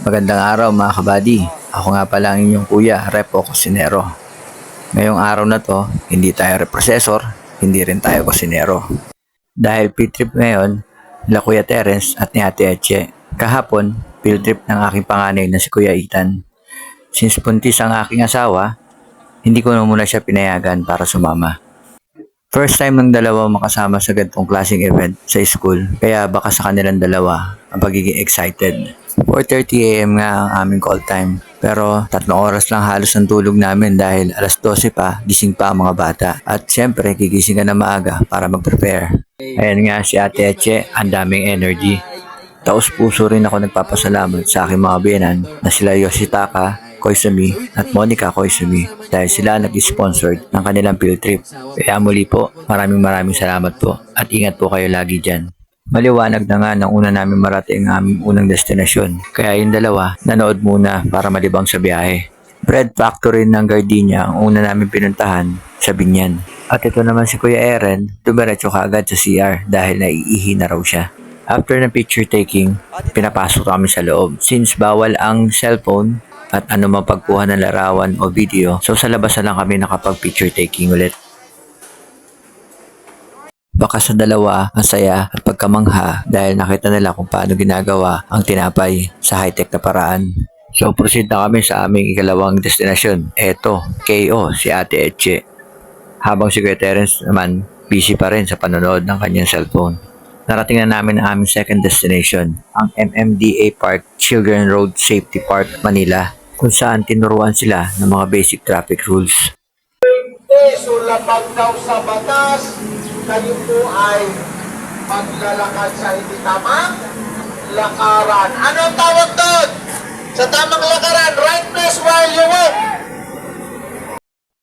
Magandang araw mga kabady. Ako nga pala ang inyong kuya, Repo Cosinero. Ngayong araw na to, hindi tayo reprocessor, hindi rin tayo kusinero. Dahil field trip ngayon, nila Kuya Terence at ni Ate Eche. Kahapon, field trip ng aking panganay na si Kuya Ethan. Since buntis ang aking asawa, hindi ko na muna siya pinayagan para sumama. First time ng dalawa makasama sa ganitong klaseng event sa school, kaya baka sa kanilang dalawa ang pagiging excited. 4:30 AM nga ang aming call time, pero 3 oras lang halos ang tulog namin dahil alas 12 pa, gising pa ang mga bata. At syempre, gigising ka na maaga para mag-prepare. Ayan nga si Ate Eche, ang daming energy. Taos puso rin ako nagpapasalamat sa aking mga biyenan na sila Yoshitaka Koizumi at Monica Koizumi dahil sila nag-sponsored ng kanilang field trip. Kaya muli po, maraming salamat po at ingat po kayo lagi dyan. Maliwanag na nga nang una namin marating ang aming unang destinasyon. Kaya yung dalawa, nanood muna para malibang sa biyahe. Bread factory ng Gardenia ang una namin pinuntahan sa Binyan. At ito naman si Kuya Eren, dumiretso kaagad sa CR dahil naiihi na raw siya. After ng picture taking, pinapasok kami sa loob. Since bawal ang cellphone at anumang pagkuha ng larawan o video, so sa labas na lang kami nakapag-picture taking ulit. Baka sa dalawa, ang saya at pagkamangha dahil nakita nila kung paano ginagawa ang tinapay sa high-tech na paraan. So proceed na kami sa aming ikalawang destinasyon. Eto, KO, si Ate Eche. Habang si Kuya Terence naman, busy pa rin sa panonood ng kanyang cellphone. Narating na namin ang aming second destination, ang MMDA Park Children Road Safety Park, Manila, kung saan tinuruan sila ng mga basic traffic rules. Sulapag daw sa batas, kayo po ay maglalakad sa hindi tamang lakaran. Ano ang tawag doon? Sa tamang lakaran, right place while you walk.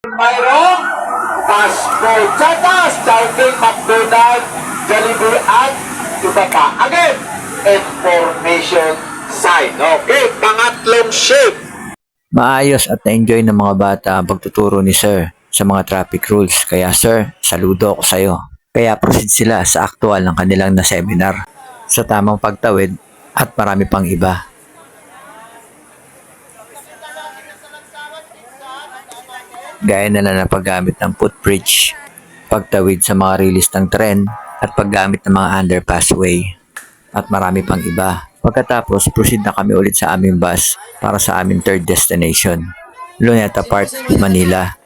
Mayroong fast food sa taas, Chowking, McDonald's, Jollibee at iba pa. Again, information sign. Okay, pangatlong shift. Maayos at na-enjoy ng mga bata ang pagtuturo ni Sir sa mga traffic rules. Kaya Sir, saludo ako sa iyo. Kaya proceed sila sa aktual ng kanilang na seminar sa tamang pagtawid at marami pang iba. Gaya na lang na paggamit ng footbridge, pagtawid sa mga release ng tren at paggamit ng mga underpassway at marami pang iba. Pagkatapos, proceed na kami ulit sa aming bus para sa aming third destination, Luneta Park, Manila.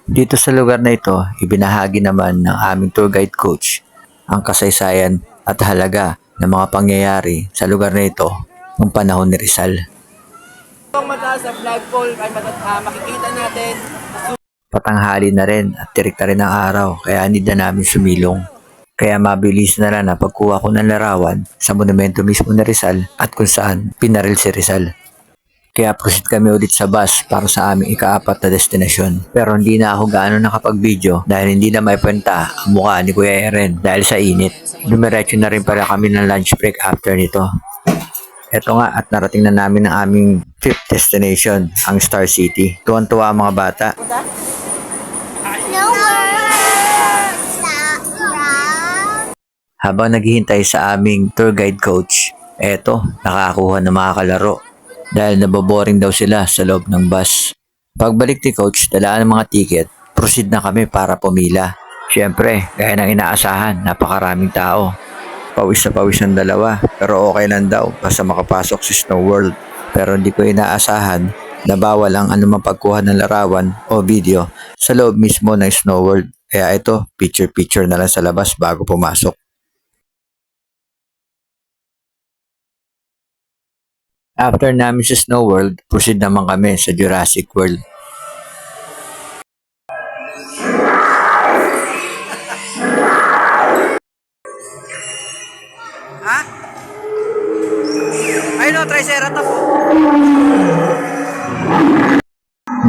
Dito sa lugar na ito, ibinahagi naman ng aming tour guide coach ang kasaysayan at halaga ng mga pangyayari sa lugar na ito noong panahon ni Rizal. Ang mataas sa flagpole ay makikita natin. Patanghali na rin at tirik na rin ang araw kaya hindi na namin sumilong. Kaya mabilis na lang na pagkuha ko ng larawan sa monumento mismo ni Rizal at kung saan pinaril si Rizal. Kaya proceed kami ulit sa bus para sa aming ika-4 na destinasyon. Pero hindi na ako gaano nakapag-video dahil hindi na may kwenta ang mukha ni Kuya Eren dahil sa init. Dumiretso na rin pala kami ng lunch break after nito. Eto nga at narating na namin ang aming 5th destination, ang Star City. Tuwan-tuwa ang mga bata. Habang naghihintay sa aming tour guide coach, eto, nakakuha ng mga kalaro dahil naboboring daw sila sa loob ng bus. Pagbalik ni coach, dalaan ng mga ticket, proceed na kami para pumila. Siyempre, gaya ng inaasahan, napakaraming tao. Pawis na pawis ng dalawa, pero okay lang daw basta makapasok sa Snow World. Pero hindi ko inaasahan na bawal ang anumang pagkuha ng larawan o video sa loob mismo ng Snow World. Kaya ito, picture-picture na lang sa labas bago pumasok. After namin sa Snow World, proceed naman kami sa Jurassic World. Ha? Ayun o, Triceratops.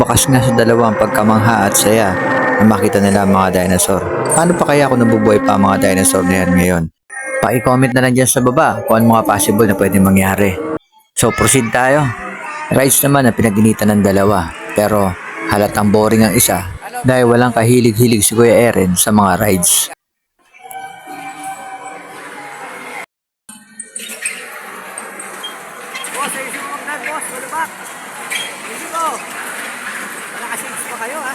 Bakas nga sa dalawang pagkamangha at saya na makita nila ang mga dinosaur. Paano pa kaya kung nabubuhay pa ang mga dinosaur na yan ngayon? Pa-i-comment na lang dyan sa baba kung ano mga possible na pwede mangyari. So proceed tayo. Rides naman na pinag-initan ng dalawa pero halatang boring ang isa dahil walang kahilig-hilig si Kuya Eren sa mga rides. boss, ayun yung mga vlog, boss. Wala ba? Hindi ko. Nakasings pa kayo, ha?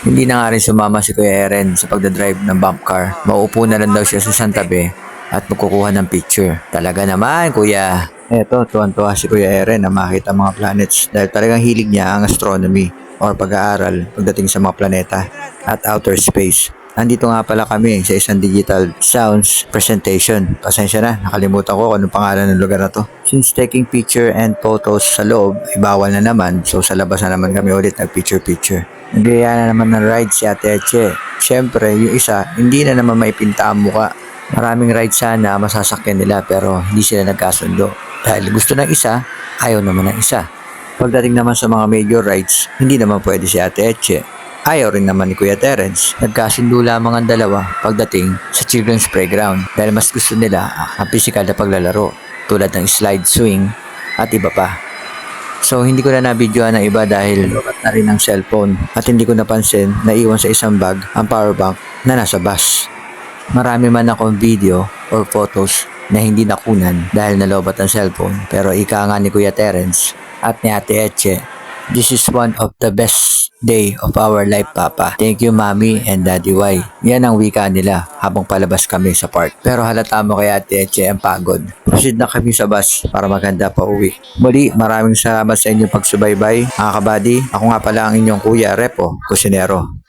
Hindi na nga rin sumama si Kuya Eren sa pagdadrive ng bump car. Mauupo na lang daw siya sa santabi at magkukuha ng picture. Talaga naman, Kuya. Eto, tuwan-tuwa si Kuya Eren na makita ang mga planets dahil talagang hilig niya ang astronomy or pag-aaral pagdating sa mga planeta at outer space. Andito nga pala kami sa isang digital sounds presentation. Pasensya na, nakalimutan ko kung anong pangalan ng lugar na to. Since taking picture and photos sa loob ay bawal na naman, so sa labas na naman kami ulit nag-picture-picture. Nagaya na naman ng ride si Ate Eche. Siyempre, yung isa, hindi na naman maipinta ang muka. Maraming ride sana masasakyan nila pero hindi sila nagkasundo. Dahil gusto ng isa, ayaw naman ng isa. Pagdating naman sa mga major rides, hindi naman pwede si Ate Eche. Ayaw rin naman ni Kuya Terence. Nagkasundo lamang ang dalawa pagdating sa children's playground dahil mas gusto nila ang physical na paglalaro tulad ng slide swing at iba pa. So hindi ko na nabidyoan ng iba dahil lobat na rin ang cellphone at hindi ko napansin na iwan sa isang bag ang power bank na nasa bus. Marami man akong video or photos na hindi nakunan dahil nalobat ang cellphone pero ika nga ni Kuya Terence at ni Ate Eche, this is one of the best day of our life, Papa. Thank you, Mommy and Daddy Y. Yan ang wika nila habang palabas kami sa park. Pero halata mo kay Ate Eche ang pagod. Proceed na kami sa bus para maganda pa uwi. Muli, maraming salamat sa inyong pagsubaybay. Mga kabady, ako nga pala ang inyong Kuya Repo Kusinero.